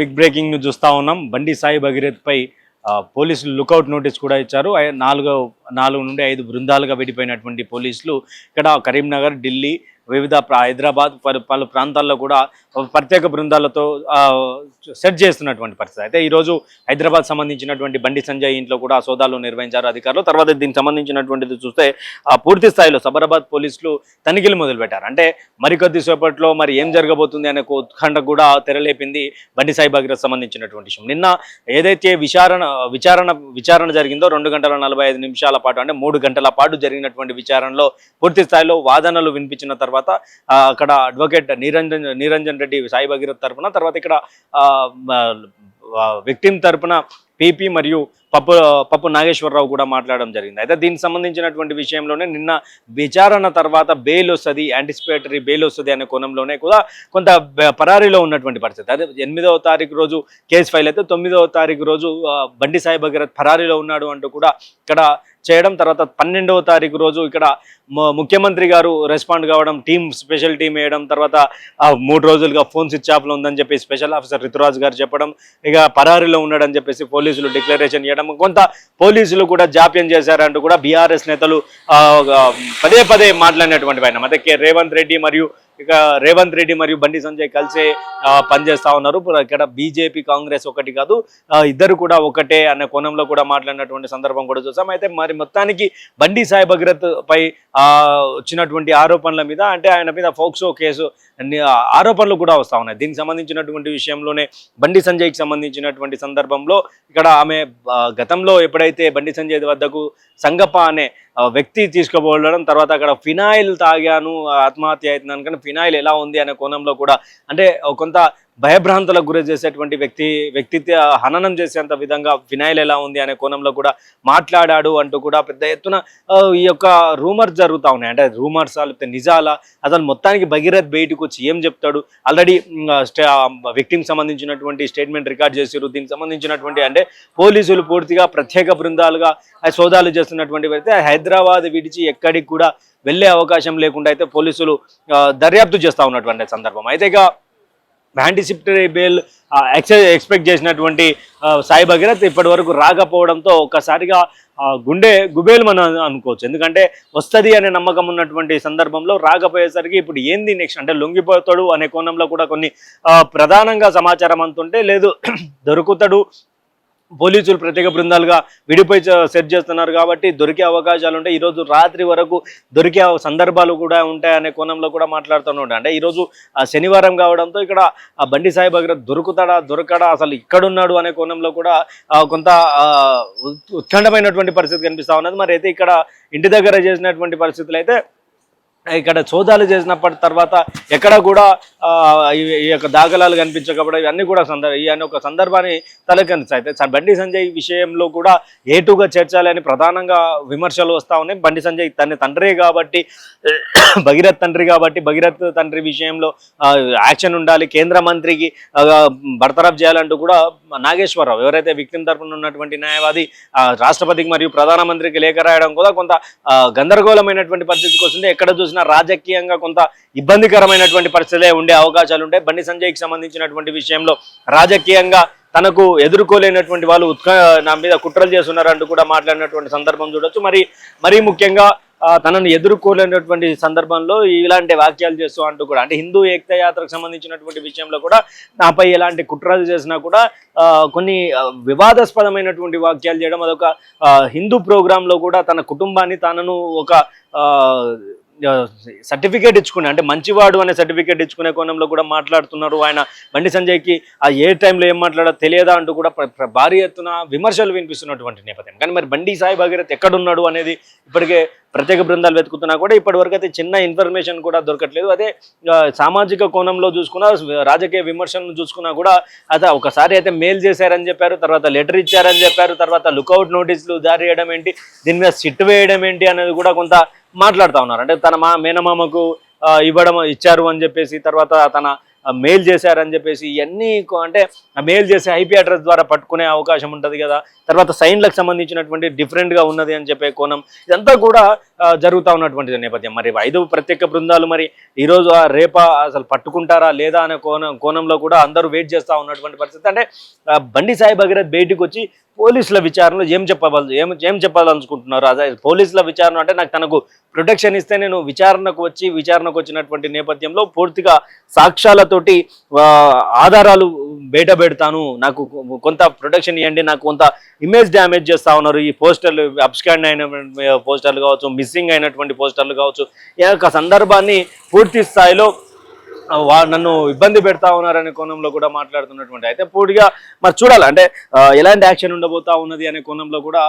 Big breaking news చూస్తా ఉన్నాం. బండి సాయి భగీరథ్ పై పోలీసులు లుకౌట్ నోటీస్ కూడా ఇచ్చారు. 4 నుండి 5 బృందాలుగా విడిపోయినటువంటి పోలీసులు ఇక్కడ కరీంనగర్, ఢిల్లీ, వివిధ హైదరాబాద్ పలు ప్రాంతాల్లో కూడా ప్రత్యేక బృందాలతో సెట్ చేస్తున్నటువంటి పరిస్థితి. అయితే ఈరోజు హైదరాబాద్ సంబంధించినటువంటి బండి సంజయ్ ఇంట్లో కూడా సోదాలు నిర్వహించారు అధికారులు. తర్వాత దీనికి సంబంధించినటువంటిది చూస్తే పూర్తి స్థాయిలో సబరాబాద్ పోలీసులు తనిఖీలు మొదలుపెట్టారు. అంటే మరికొద్ది సేపట్లో మరి ఏం జరగబోతుంది అనే ఉత్కంఠ కూడా తెరలేపింది బండి సాయి భగీరథ్ సంబంధించినటువంటి విషయం. నిన్న ఏదైతే విచారణ జరిగిందో 2 గంటల 45 నిమిషాల పాటు, అంటే 3 గంటల పాటు జరిగినటువంటి విచారణలో పూర్తి స్థాయిలో వాదనలు వినిపించిన తర్వాత అక్కడ అడ్వకేట్ నిరంజన్ రెడ్డి సాయి భగీరథ్ తరపున, తర్వాత ఇక్కడ విక్టిమ్ తరపున పీపీ మరియు పప్పు నాగేశ్వరరావు కూడా మాట్లాడడం జరిగింది. అయితే దీనికి సంబంధించినటువంటి విషయంలోనే నిన్న విచారణ తర్వాత బెయిల్ వస్తుంది, యాంటిసిపేటరీ బెయిల్ వస్తుంది అనే కోణంలోనే కూడా కొంత పరారీలో ఉన్నటువంటి పరిస్థితి. అదే 8వ తారీఖు రోజు కేసు ఫైల్ అయితే 9వ తారీఖు రోజు బండి సాయి భగీరథ్ పరారీలో ఉన్నాడు అంటూ కూడా ఇక్కడ చేయడం. తర్వాత 12వ తారీఖు రోజు ఇక్కడ ముఖ్యమంత్రి గారు రెస్పాండ్ కావడం, స్పెషల్ టీం వేయడం, తర్వాత 3 రోజులుగా ఫోన్ స్విచ్ ఆఫ్లో ఉందని చెప్పి స్పెషల్ ఆఫీసర్ రితురాజ్ గారు చెప్పడం, ఇక పరారీలో ఉన్నాడని చెప్పేసి పోలీసులు డిక్లరేషన్ చేయడం, కొంత పోలీసులు కూడా జాప్యం చేశారంటూ కూడా బీఆర్ఎస్ నేతలు పదే మాట్లాడినటువంటి పైన. అయితే రేవంత్ రెడ్డి మరియు బండి సంజయ్ కలిసే పనిచేస్తా ఉన్నారు. ఇక్కడ బీజేపీ కాంగ్రెస్ ఒకటి కాదు, ఇద్దరు కూడా ఒకటే అనే కోణంలో కూడా మాట్లాడినటువంటి సందర్భం కూడా చూసాం. అయితే మరి మొత్తానికి బండి సాయి భగీరథ్ పై వచ్చినటువంటి ఆరోపణల మీద, అంటే ఆయన మీద ఫోక్సో కేసు ఆరోపణలు కూడా వస్తూ ఉన్నాయి. దీనికి సంబంధించినటువంటి విషయంలోనే బండి సంజయ్కి సంబంధించినటువంటి సందర్భంలో ఇక్కడ ఆమె గతంలో ఎప్పుడైతే బండి సంజయ్ వద్దకు సంగప్ప అనే వ్యక్తి తీసుకుపోవడం, తర్వాత అక్కడ ఫినాయిల్ తాగాను ఆత్మహత్య అవుతున్నాను కానీ ఫినాయిల్ ఎలా ఉంది అనే కోణంలో కూడా, అంటే కొంత భయభ్రాంతులకు గురి చేసేటువంటి వ్యక్తిత్వ హననం చేసేంత విధంగా ఫినాయిల్ ఎలా ఉంది అనే కోణంలో కూడా మాట్లాడాడు అంటూ కూడా పెద్ద ఎత్తున ఈ యొక్క రూమర్స్ జరుగుతూ ఉన్నాయి. అంటే రూమర్స్ లేకపోతే నిజాలా, అసలు మొత్తానికి భగీరథ్ బయటకు వచ్చి ఏం చెప్తాడు? ఆల్రెడీ విక్టిమ్ సంబంధించినటువంటి స్టేట్మెంట్ రికార్డ్ చేశారు. దీనికి సంబంధించినటువంటి అంటే పోలీసులు పూర్తిగా ప్రత్యేక బృందాలుగా సోదాలు చేస్తున్నటువంటి అయితే హైదరాబాద్ విడిచి ఎక్కడికి కూడా వెళ్ళే అవకాశం లేకుండా అయితే పోలీసులు దర్యాప్తు చేస్తూ ఉన్నటువంటి సందర్భం. అయితే ఇక యాంటిసిపేటరీ బెయిల్ ఎక్స్పెక్ట్ చేసినటువంటి సాయి భగీరథ్ ఇప్పటి వరకు రాకపోవడంతో ఒక్కసారిగా గుండె గుబేలు మనం అనుకోవచ్చు. ఎందుకంటే వస్తుంది అనే నమ్మకం ఉన్నటువంటి సందర్భంలో రాకపోయేసరికి ఇప్పుడు ఏంది నెక్స్ట్, అంటే లొంగిపోతాడు అనే కోణంలో కూడా కొన్ని ప్రధానంగా సమాచారం అంతుంటే, లేదు దొరుకుతాడు, పోలీసులు ప్రత్యేక బృందాలుగా విడిపోయి సెట్ చేస్తున్నారు కాబట్టి దొరికే అవకాశాలు ఉంటాయి, ఈరోజు రాత్రి వరకు దొరికే సందర్భాలు కూడా ఉంటాయనే కోణంలో కూడా మాట్లాడుతూనే. అంటే ఈరోజు శనివారం కావడంతో ఇక్కడ బండి సాయి భగీరథ్ దొరకడా అసలు ఇక్కడున్నాడు అనే కోణంలో కూడా కొంత ఉత్కంఠమైనటువంటి పరిస్థితి కనిపిస్తూ ఉన్నది. మరి అయితే ఇక్కడ ఇంటి దగ్గర చేసినటువంటి పరిస్థితులు అయితే ఇక్కడ సోదాలు చేసినప్పటి తర్వాత ఎక్కడ కూడా ఈ యొక్క దాఖలాలు కనిపించకపోవడం, ఇవన్నీ కూడా ఇవన్నీ ఒక సందర్భాన్ని తలెత్తిస్తాయి. అయితే బండి సంజయ్ విషయంలో కూడా ఏటుగా చేర్చాలని ప్రధానంగా విమర్శలు వస్తూ ఉన్నాయి. బండి సంజయ్ తన తండ్రి కాబట్టి, భగీరథ్ తండ్రి విషయంలో యాక్షన్ ఉండాలి, కేంద్ర మంత్రికి బర్తరఫ్ చేయాలంటూ కూడా నాగేశ్వరరావు, ఎవరైతే విక్టిమ్ తరపున ఉన్నటువంటి న్యాయవాది, రాష్ట్రపతికి మరియు ప్రధానమంత్రికి లేఖ రాయడం కూడా కొంత గందరగోళమైనటువంటి పరిస్థితికి వస్తుంది. ఎక్కడ చూసినా రాజకీయంగా కొంత ఇబ్బందికరమైనటువంటి పరిస్థితులే ఉండే అవకాశాలు ఉంటాయి. బండి సంజయ్కి సంబంధించినటువంటి విషయంలో రాజకీయంగా తనకు ఎదుర్కోలేనటువంటి వాళ్ళు నా మీద కుట్రలు చేస్తున్నారంటూ కూడా మాట్లాడినటువంటి సందర్భం చూడొచ్చు. మరీ ముఖ్యంగా తనను ఎదుర్కోలేనటువంటి సందర్భంలో ఇలాంటి వ్యాఖ్యలు చేస్తూ అంటూ కూడా, అంటే హిందూ ఏకతా యాత్రకు సంబంధించినటువంటి విషయంలో కూడా నాపై ఎలాంటి కుట్రలు చేసినా కూడా కొన్ని వివాదాస్పదమైనటువంటి వ్యాఖ్యలు చేయడం, అదొక హిందూ ప్రోగ్రాంలో కూడా తన కుటుంబాన్ని తనను ఒక సర్టిఫికేట్ ఇచ్చుకునే, అంటే మంచివాడు అనే సర్టిఫికేట్ ఇచ్చుకునే కోణంలో కూడా మాట్లాడుతున్నారు. ఆయన బండి సంజయ్కి ఏ టైంలో ఏం మాట్లాడో తెలియదా అంటూ కూడా భారీ ఎత్తున విమర్శలు వినిపిస్తున్నటువంటి నేపథ్యం. కానీ మరి బండి సాయి భగీరథ్ ఎక్కడున్నాడు అనేది ఇప్పటికే ప్రత్యేక బృందాలు వెతుకుతున్నా కూడా ఇప్పటి వరకు అయితే చిన్న ఇన్ఫర్మేషన్ కూడా దొరకట్లేదు. అదే సామాజిక కోణంలో చూసుకున్నా, రాజకీయ విమర్శలను చూసుకున్నా కూడా అయితే ఒకసారి అయితే మెయిల్ చేశారని చెప్పారు, తర్వాత లెటర్ ఇచ్చారని చెప్పారు, తర్వాత లుకౌట్ నోటీసులు జారీ చేయడం ఏంటి, దీని మీద సిట్ వేయడం ఏంటి అనేది కూడా కొంత మాట్లాడుతూ ఉన్నారు. అంటే తన మేనమామకు ఇచ్చారు అని చెప్పేసి, తర్వాత తన మెయిల్ చేశారని చెప్పేసి, ఇవన్నీ అంటే మెయిల్ చేసే ఐపీ అడ్రస్ ద్వారా పట్టుకునే అవకాశం ఉంటుంది కదా, తర్వాత సైన్లకు సంబంధించినటువంటి డిఫరెంట్గా ఉన్నది అని చెప్పే కోణం, ఇదంతా కూడా జరుగుతూ ఉన్నటువంటి నేపథ్యం. మరి 5 ప్రత్యేక బృందాలు మరి ఈరోజు రేపా అసలు పట్టుకుంటారా లేదా అనే కోణంలో కూడా అందరూ వెయిట్ చేస్తూ ఉన్నటువంటి పరిస్థితి. అంటే బండి సాయి భగీరథ్ బయటికి వచ్చి పోలీసుల విచారణలో ఏం చెప్పాలనుకుంటున్నారు? అదే పోలీసుల విచారణ అంటే తనకు ప్రొటెక్షన్ ఇస్తే నేను విచారణకు వచ్చినటువంటి నేపథ్యంలో పూర్తిగా సాక్ష్యాలతోటి ఆధారాలు బయట పెడతాను, నాకు కొంత ప్రొటెక్షన్ ఇవ్వండి, నాకు కొంత ఇమేజ్ డ్యామేజ్ చేస్తూ ఉన్నారు, ఈ పోస్టర్లు అబ్స్కాండ్ అయిన పోస్టర్లు కావచ్చు, మిస్సింగ్ అయినటువంటి పోస్టర్లు కావచ్చు, ఈ యొక్క సందర్భాన్ని పూర్తి స్థాయిలో నన్ను ఇబ్బంది పెడతా ఉన్నారనే కోణంలో కూడా మాట్లాడుతున్నటువంటి. అయితే పూర్తిగా మరి చూడాలి అంటే ఎలాంటి యాక్షన్ ఉండబోతా ఉన్నది అనే కోణంలో కూడా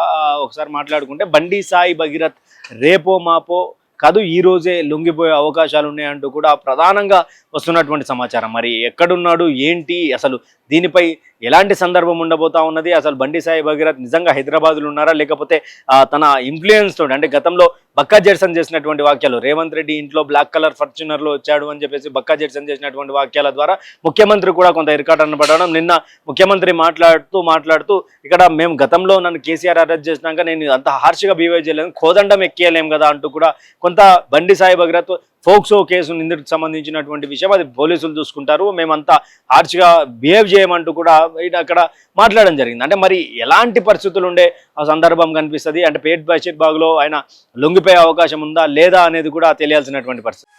ఒకసారి మాట్లాడుకుంటే బండి సాయి భగీరథ్ రేపో మాపో కాదు ఈ రోజే లొంగిపోయే అవకాశాలు ఉన్నాయంటూ కూడా ప్రధానంగా వస్తున్నటువంటి సమాచారం. మరి ఎక్కడున్నాడు ఏంటి అసలు దీనిపై ఎలాంటి సందర్భం ఉండబోతా ఉన్నది, అసలు బండి సాయి భగీరథ్ నిజంగా హైదరాబాద్లో ఉన్నారా లేకపోతే తన ఇన్ఫ్లుయెన్స్ తోటి అంటే గతంలో బక్కా జెర్సన్ చేసినటువంటి వాక్యాలు, రేవంత్ రెడ్డి ఇంట్లో బ్లాక్ కలర్ ఫార్చునర్లో వచ్చాడు అని చెప్పేసి బక్కా జెర్సన్ చేసినటువంటి వాక్యాల ద్వారా ముఖ్యమంత్రి కూడా కొంత ఇరకాటన పడడం, నిన్న ముఖ్యమంత్రి మాట్లాడుతూ ఇక్కడ మేము గతంలో నన్ను కేసీఆర్ అరెస్ట్ చేసినాక నేను అంత హార్ష్గా బిహేవ్ చేయలేదు, కోదండం ఎక్కేయలేం కదా అంటూ కూడా కొంత బండి సాయి భగీరథ్ ఫోక్సో కేసు నిందితుడికి సంబంధించినటువంటి విషయం అది పోలీసులు చూసుకుంటారు, మేమంతా హార్ష్గా బిహేవ్ చేయమంటూ కూడా అక్కడ మాట్లాడడం జరిగింది. అంటే మరి ఎలాంటి పరిస్థితులు ఉండే ఆ సందర్భం కనిపిస్తుంది, అంటే పేట్ బషీర్ బాగ్లో ఆయన లొంగిపోయే అవకాశం ఉందా లేదా అనేది కూడా తెలియాల్సినటువంటి పరిస్థితి.